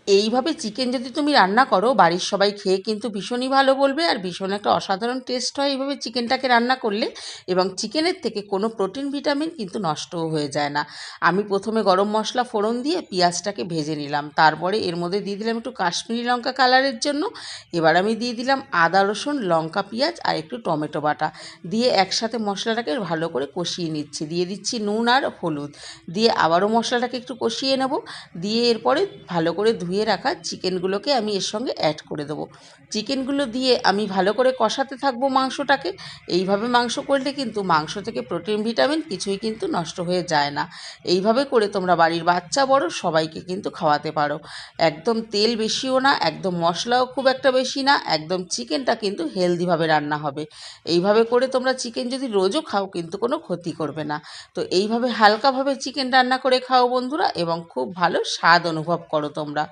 এইভাবে চিকেন যদি তুমি রান্না করো বাড়ির সবাই খেয়ে কিন্তু ভীষণই ভালো বলবে, আর ভীষণ একটা অসাধারণ টেস্ট হয় এইভাবে চিকেনটাকে রান্না করলে। এবং চিকেনের থেকে কোনো প্রোটিন ভিটামিন কিন্তু নষ্টও হয়ে যায় না। আমি প্রথমে গরম মশলা ফোড়ন দিয়ে পেঁয়াজটাকে ভেজে নিলাম, তারপরে এর মধ্যে দিয়ে দিলাম একটু কাশ্মীরি লঙ্কা কালারের জন্য। এবার আমি দিয়ে দিলাম আদা রসুন লঙ্কা পেঁয়াজ আর একটু টমেটো বাটা, দিয়ে একসাথে মশলাটাকে ভালো করে কষিয়ে নিচ্ছি। দিয়ে দিচ্ছি নুন আর হলুদ, দিয়ে আবারও মশলাটাকে একটু কষিয়ে নেব। দিয়ে এরপরে ভালো করে ধুয়ে রাখা চিকেনগুলোকে আমি এর সঙ্গে অ্যাড করে দেবো। চিকেনগুলো দিয়ে আমি ভালো করে কষাতে থাকবো মাংসটাকে। এইভাবে মাংস করলে কিন্তু মাংস থেকে প্রোটিন ভিটামিন কিছুই কিন্তু নষ্ট হয়ে যায় না। এইভাবে করে তোমরা বাড়ির বাচ্চা বড় সবাইকে কিন্তু খাওয়াতে পারো। একদম তেল বেশিও না, একদম মশলাও খুব একটা বেশি না, একদম চিকেনটা কিন্তু হেলদিভাবে রান্না হবে। এইভাবে করে তোমরা চিকেন যদি রোজও খাও কিন্তু কোনো ক্ষতি করবে না। তো এইভাবে হালকাভাবে চিকেন রান্না করে খাও বন্ধুরা, এবং খুব ভালো স্বাদ অনুভব করো তোমরা।